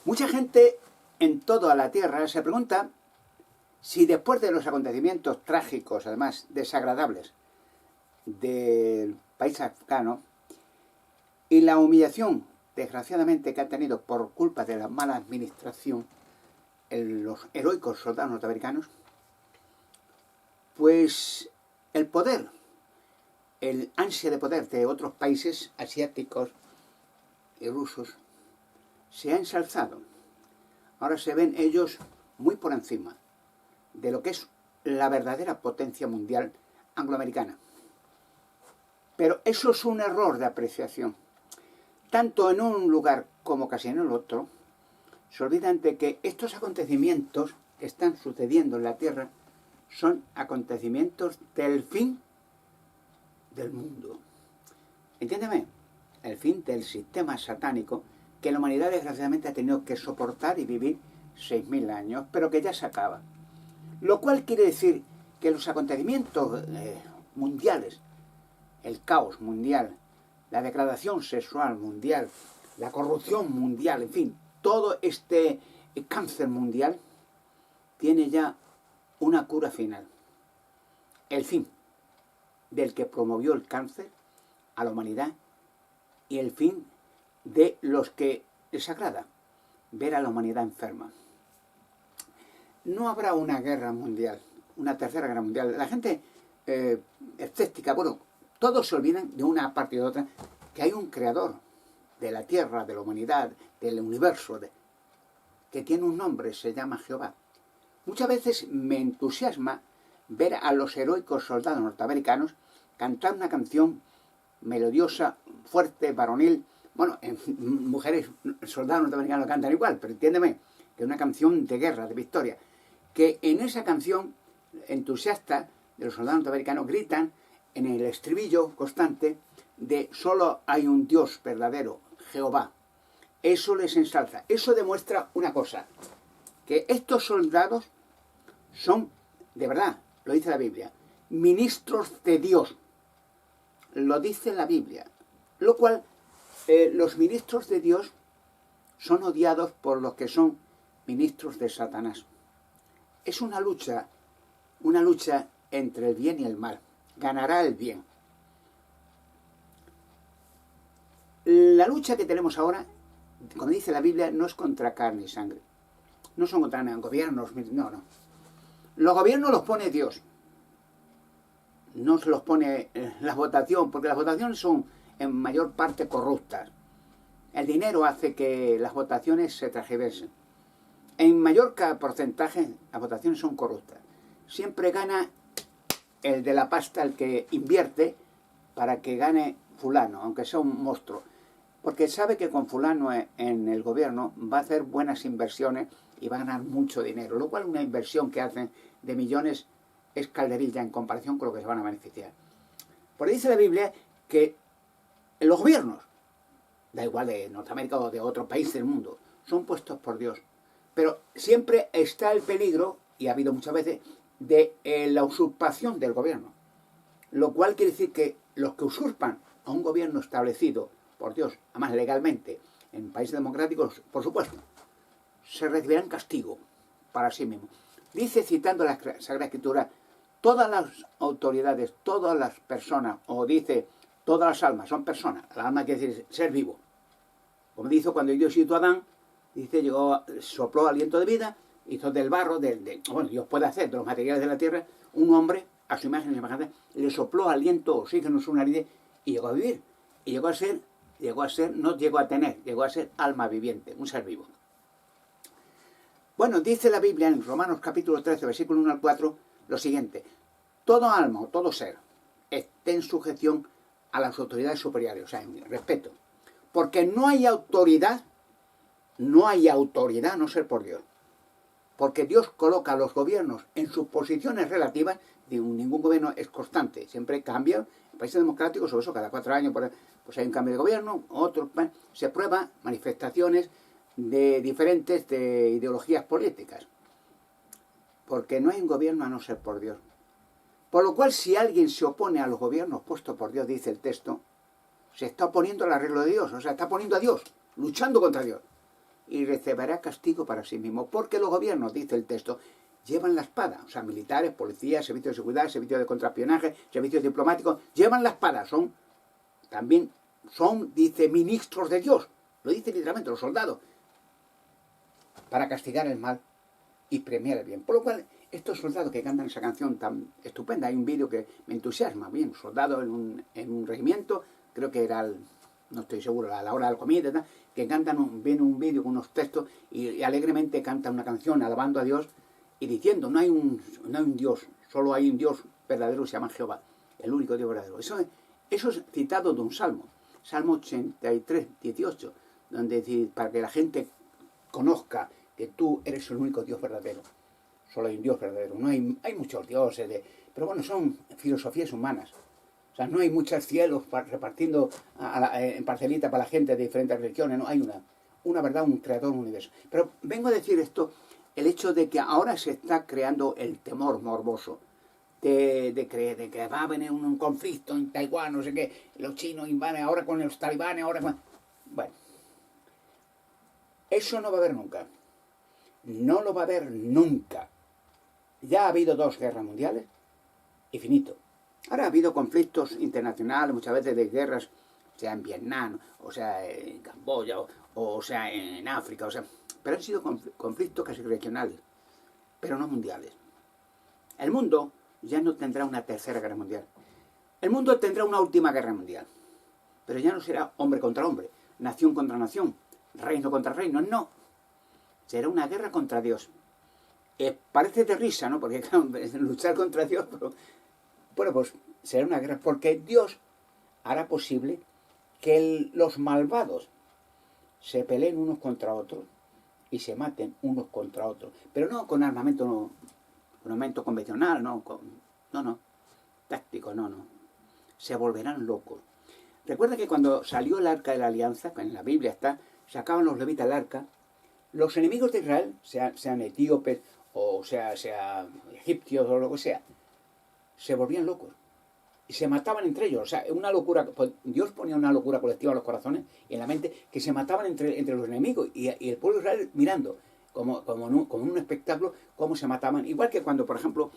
Mucha gente en toda la Tierra se pregunta si después de los acontecimientos trágicos, además desagradables, del país afgano y la humillación, desgraciadamente, que han tenido por culpa de la mala administración los heroicos soldados norteamericanos, pues el poder, el ansia de poder de otros países asiáticos y rusos se ha ensalzado. Ahora se ven ellos muy por encima de lo que es la verdadera potencia mundial angloamericana. Pero eso es un error de apreciación. Tanto en un lugar como casi en el otro, se olvidan de que estos acontecimientos que están sucediendo en la Tierra son acontecimientos del fin del mundo. Entiéndeme, el fin del sistema satánico que la humanidad desgraciadamente ha tenido que soportar y vivir 6.000 años, pero que ya se acaba. Lo cual quiere decir que los acontecimientos mundiales, el caos mundial, la degradación sexual mundial, la corrupción mundial, en fin, todo este cáncer mundial tiene ya una cura final. El fin del que promovió el cáncer a la humanidad y el fin de los que les agrada ver a la humanidad enferma. No habrá una guerra mundial, una tercera guerra mundial. La gente escéptica, bueno, todos se olvidan de una parte y de otra, que hay un creador de la tierra, de la humanidad, del universo, que tiene un nombre, se llama Jehová. Muchas veces me entusiasma ver a los heroicos soldados norteamericanos cantar una canción melodiosa, fuerte, varonil. Bueno, mujeres, soldados norteamericanos cantan igual, pero entiéndeme, que es una canción de guerra, de victoria. Que en esa canción entusiasta de los soldados norteamericanos gritan en el estribillo constante de solo hay un Dios verdadero, Jehová. Eso les ensalza. Eso demuestra una cosa, que estos soldados son, de verdad, lo dice la Biblia, ministros de Dios. Lo dice la Biblia. Lo cual, los ministros de Dios son odiados por los que son ministros de Satanás. Es una lucha entre el bien y el mal. Ganará el bien. La lucha que tenemos ahora, como dice la Biblia, no es contra carne y sangre. No son contra gobiernos, no. Los gobiernos los pone Dios. No se los pone la votación, porque las votaciones son en mayor parte corruptas. El dinero hace que las votaciones se transgiversen. En mayor porcentaje, las votaciones son corruptas. Siempre gana el de la pasta, el que invierte, para que gane fulano, aunque sea un monstruo. Porque sabe que con fulano en el gobierno va a hacer buenas inversiones y va a ganar mucho dinero. Lo cual una inversión que hacen de millones es calderilla en comparación con lo que se van a beneficiar. Por ahí dice la Biblia que los gobiernos, da igual de Norteamérica o de otro país del mundo, son puestos por Dios. Pero siempre está el peligro, y ha habido muchas veces, de la usurpación del gobierno. Lo cual quiere decir que los que usurpan a un gobierno establecido por Dios, además legalmente, en países democráticos, por supuesto, se recibirán castigo para sí mismos. Dice, citando la Sagrada Escritura, todas las autoridades, todas las personas, o dice, todas las almas, son personas. La alma quiere decir ser vivo. Como dice cuando Dios hizo a Adán, dice, llegó, sopló aliento de vida, hizo del barro, bueno, Dios puede hacer de los materiales de la tierra, un hombre, a su imagen y semejanza, le sopló aliento, oxígeno, su nariz, y llegó a vivir. Y llegó a ser, no llegó a tener, llegó a ser alma viviente, un ser vivo. Bueno, dice la Biblia en Romanos capítulo 13, versículo 1 al 4, lo siguiente: todo alma o todo ser esté en sujeción a las autoridades superiores, o sea, en respeto. Porque no hay autoridad a no ser por Dios. Porque Dios coloca a los gobiernos en sus posiciones relativas, ningún gobierno es constante, siempre cambia. En países democráticos, sobre eso, cada 4 años pues hay un cambio de gobierno, otro, se prueban manifestaciones de diferentes ideologías políticas. Porque no hay un gobierno a no ser por Dios. Por lo cual, si alguien se opone a los gobiernos puestos por Dios, dice el texto, se está oponiendo al arreglo de Dios, o sea, está poniendo a Dios, luchando contra Dios. y recibirá castigo para sí mismo. Porque los gobiernos, dice el texto, llevan la espada. O sea, militares, policías, servicios de seguridad, servicios de contraespionaje, servicios diplomáticos, llevan la espada. Son, dice, ministros de Dios. Lo dice literalmente, los soldados. Para castigar el mal y premiar el bien. Por lo cual, estos soldados que cantan esa canción tan estupenda, hay un vídeo que me entusiasma, bien, soldados en un regimiento, creo que era, no estoy seguro, a la hora de la comida, que cantan, viene un vídeo con unos textos y alegremente cantan una canción alabando a Dios y diciendo, no hay un Dios, solo hay un Dios verdadero que se llama Jehová, el único Dios verdadero. Eso es citado de un salmo, Salmo 83, 18, donde dice, para que la gente conozca que tú eres el único Dios verdadero. Solo hay un Dios verdadero. No hay muchos dioses, pero bueno, son filosofías humanas. O sea, no hay muchos cielos repartiendo en parcelitas para la gente de diferentes religiones. No, hay una verdad, un creador, un universo. Pero vengo a decir esto, el hecho de que ahora se está creando el temor morboso de que va a venir un conflicto en Taiwán, no sé qué, los chinos invaden ahora con los talibanes, ahora con... Bueno, eso no va a haber nunca. No lo va a haber nunca. Ya ha habido 2 guerras mundiales y finito. Ahora ha habido conflictos internacionales, muchas veces de guerras, sea en Vietnam, o sea en Camboya, o sea en África, o sea, pero han sido conflictos casi regionales, pero no mundiales. El mundo ya no tendrá una tercera guerra mundial. El mundo tendrá una última guerra mundial, pero ya no será hombre contra hombre, nación contra nación, reino contra reino, no. Será una guerra contra Dios. Parece de risa, ¿no? Porque claro, luchar contra Dios, pero bueno, pues será una guerra, porque Dios hará posible que los malvados se peleen unos contra otros y se maten unos contra otros, pero no con armamento convencional, no, táctico, no. Se volverán locos. Recuerda que cuando salió el arca de la alianza, en la Biblia está, sacaban los levitas el arca, los enemigos de Israel, sean etíopes, o sea egipcios o lo que sea, se volvían locos. Y se mataban entre ellos. O sea, una locura. Dios ponía una locura colectiva en los corazones y en la mente, que se mataban entre los enemigos. Y el pueblo de Israel mirando, como un espectáculo, cómo se mataban. Igual que cuando, por ejemplo,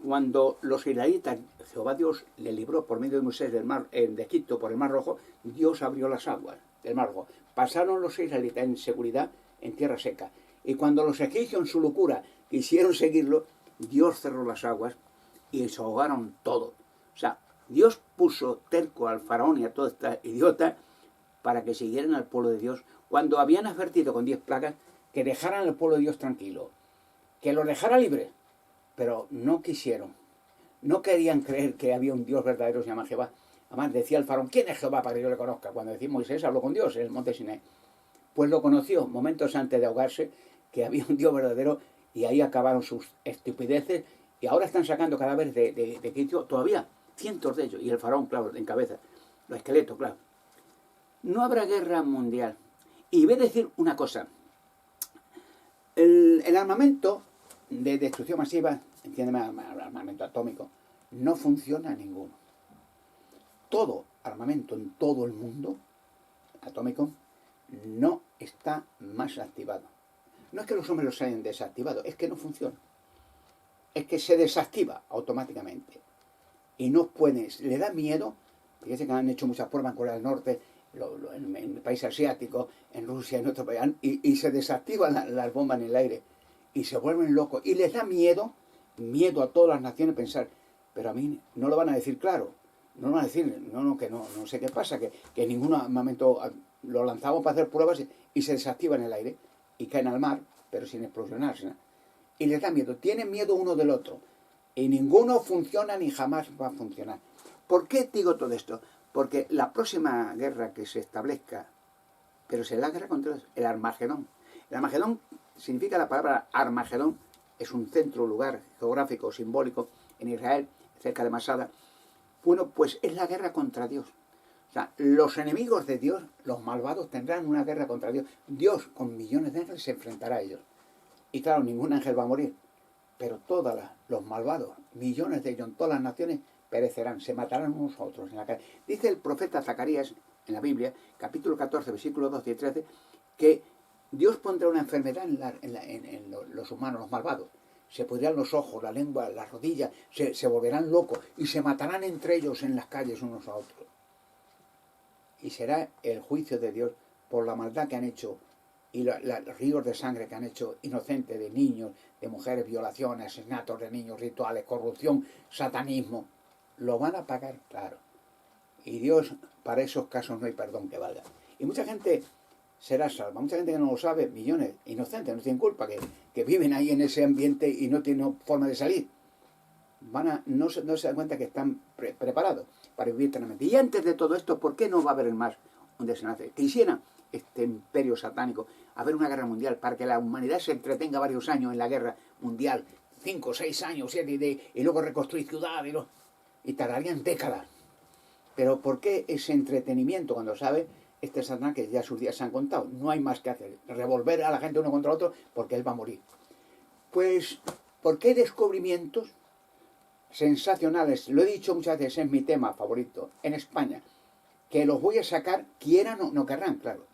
cuando los israelitas, Jehová Dios les libró por medio de Moisés de Egipto por el Mar Rojo, Dios abrió las aguas del Mar Rojo. Pasaron los israelitas en seguridad en tierra seca. Y cuando los egipcios en su locura quisieron seguirlo, Dios cerró las aguas y se ahogaron todos. O sea, Dios puso terco al faraón y a toda esta idiota para que siguieran al pueblo de Dios cuando habían advertido con 10 plagas que dejaran al pueblo de Dios tranquilo, que lo dejara libre, pero no quisieron. No querían creer que había un Dios verdadero que se llama Jehová. Además decía el faraón, ¿quién es Jehová para que yo le conozca? Cuando decía Moisés habló con Dios en el monte Sinaí. Pues lo conoció momentos antes de ahogarse, que había un Dios verdadero, y ahí acabaron sus estupideces, y ahora están sacando cadáveres de Egipto, todavía, cientos de ellos, y el faraón, claro, en cabeza, los esqueletos, claro. No habrá guerra mundial. Y voy a decir una cosa, el armamento de destrucción masiva, entiéndeme, armamento atómico, no funciona ninguno. Todo armamento en todo el mundo atómico no está más activado. No es que los hombres los hayan desactivado, es que no funciona. Es que se desactiva automáticamente. Y no pueden, le da miedo, fíjense que han hecho muchas pruebas en Corea del Norte, en el país asiático, en Rusia, en otro país, y se desactivan las bombas en el aire, y se vuelven locos. Y les da miedo a todas las naciones pensar, pero a mí no lo van a decir claro, no lo van a decir, que no sé qué pasa, que en ningún momento lo lanzamos para hacer pruebas y se desactiva en el aire y caen al mar, pero sin explosionarse, ¿no? Y les da miedo, tienen miedo uno del otro, y ninguno funciona ni jamás va a funcionar. ¿Por qué digo todo esto? Porque la próxima guerra que se establezca, pero será la guerra contra el Armagedón. El Armagedón significa, la palabra Armagedón, es un centro, lugar geográfico, simbólico, en Israel, cerca de Masada. Bueno, pues es la guerra contra Dios. O sea, los enemigos de Dios, los malvados, tendrán una guerra contra Dios. Dios, con millones de ángeles, se enfrentará a ellos. Y claro, ningún ángel va a morir. Pero todos los malvados, millones de ellos en todas las naciones, perecerán, se matarán unos a otros en la calle. Dice el profeta Zacarías, en la Biblia, capítulo 14, versículos 12 y 13, que Dios pondrá una enfermedad en los humanos, los malvados. Se pudrirán los ojos, la lengua, las rodillas, se volverán locos y se matarán entre ellos en las calles unos a otros. Y será el juicio de Dios por la maldad que han hecho y los ríos de sangre que han hecho inocentes de niños, de mujeres, violaciones, asesinatos de niños, rituales, corrupción, satanismo. Lo van a pagar, claro. Y Dios, para esos casos no hay perdón que valga. Y mucha gente será salva. Mucha gente que no lo sabe, millones, inocentes, no tienen culpa, que viven ahí en ese ambiente y no tienen forma de salir. No se dan cuenta que están preparados para vivir eternamente. Y antes de todo esto, ¿por qué no va a haber el mar donde se nace? Quisiera este imperio satánico haber una guerra mundial para que la humanidad se entretenga varios años en la guerra mundial, 5, 6 años, 7, y luego reconstruir ciudades, y tardarían décadas. Pero ¿por qué ese entretenimiento cuando sabe este Satanás que ya sus días se han contado? No hay más que hacer, revolver a la gente uno contra otro porque él va a morir. Pues, ¿por qué descubrimientos sensacionales? Lo he dicho muchas veces, es mi tema favorito, en España, que los voy a sacar, quieran o no querrán, claro,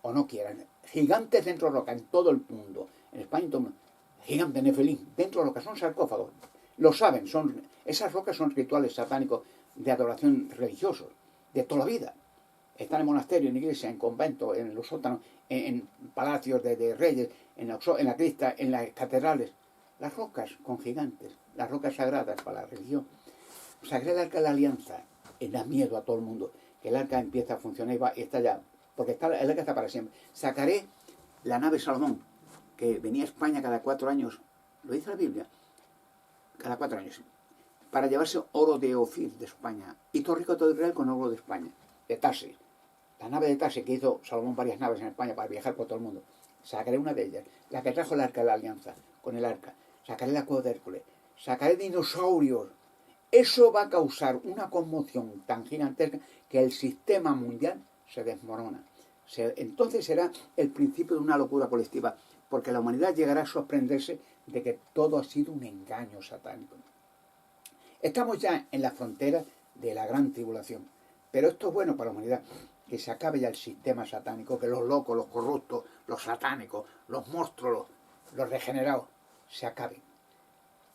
o no quieran. Gigantes dentro de roca, en todo el mundo, en España, en todo el mundo. Gigantes, Nefelín, dentro de roca, son sarcófagos. Lo saben, esas rocas son rituales satánicos de adoración religiosos, de toda la vida. Están en monasterios, en iglesias, en conventos, en los sótanos, en palacios de reyes, en la cripta, en las catedrales. Las rocas con gigantes, las rocas sagradas para la religión. Sagré el arca de la alianza, da miedo a todo el mundo, que el arca empieza a funcionar y está ya, porque el arca está para siempre. Sacaré la nave Salomón, que venía a España cada 4 años, lo dice la Biblia, cada 4 años, para llevarse oro de Ofir de España, y todo rico todo Israel con oro de España, de Tarsis. La nave de Tarsis que hizo Salomón varias naves en España para viajar por todo el mundo. Sacaré una de ellas, la que trajo el arca de la alianza, con el arca. Sacaré la cueva de Hércules, sacaré dinosaurios. Eso va a causar una conmoción tan gigantesca que el sistema mundial se desmorona. Entonces será el principio de una locura colectiva, porque la humanidad llegará a sorprenderse de que todo ha sido un engaño satánico. Estamos ya en la frontera de la gran tribulación, pero esto es bueno para la humanidad, que se acabe ya el sistema satánico, que los locos, los corruptos, los satánicos, los monstruos, los regenerados, se acaben.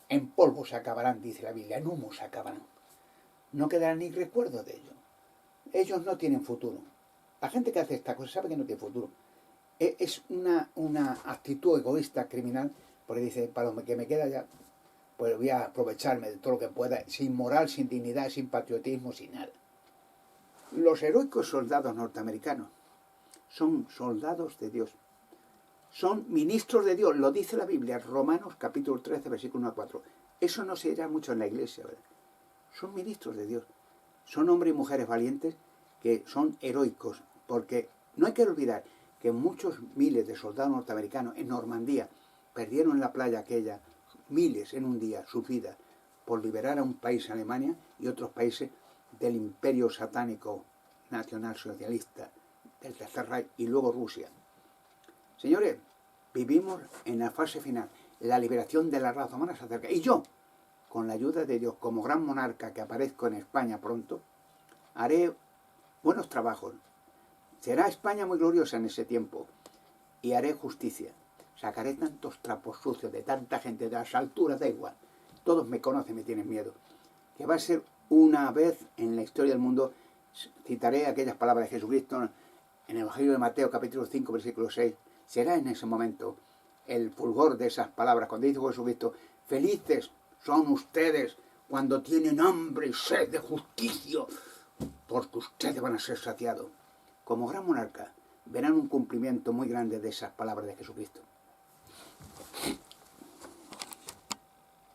En polvo se acabarán, dice la Biblia, en humo se acabarán. No quedará ni recuerdo de ellos. Ellos no tienen futuro. La gente que hace esta cosa sabe que no tiene futuro. Es una actitud egoísta, criminal, porque dice, para lo que me queda ya, pues voy a aprovecharme de todo lo que pueda, sin moral, sin dignidad, sin patriotismo, sin nada. Los heroicos soldados norteamericanos son soldados de Dios. Son ministros de Dios, lo dice la Biblia, Romanos capítulo 13, versículo 1 a 4. Eso no se dirá mucho en la iglesia, ¿verdad? Son ministros de Dios. Son hombres y mujeres valientes que son heroicos, porque no hay que olvidar que muchos miles de soldados norteamericanos en Normandía perdieron en la playa aquella, miles en un día, sus vidas, por liberar a un país, Alemania, y otros países del imperio satánico nacional socialista, del Tercer Reich, y luego Rusia. Señores, vivimos en la fase final. La liberación de la raza humana se acerca. Y yo, con la ayuda de Dios, como gran monarca que aparezco en España pronto, haré buenos trabajos. Será España muy gloriosa en ese tiempo. Y haré justicia. Sacaré tantos trapos sucios de tanta gente, de las alturas, da igual. Todos me conocen, me tienen miedo. Que va a ser una vez en la historia del mundo. Citaré aquellas palabras de Jesucristo en el Evangelio de Mateo, capítulo 5, versículo 6. Será en ese momento el fulgor de esas palabras, cuando dice Jesucristo, felices son ustedes cuando tienen hambre y sed de justicia, porque ustedes van a ser saciados. Como gran monarca, verán un cumplimiento muy grande de esas palabras de Jesucristo.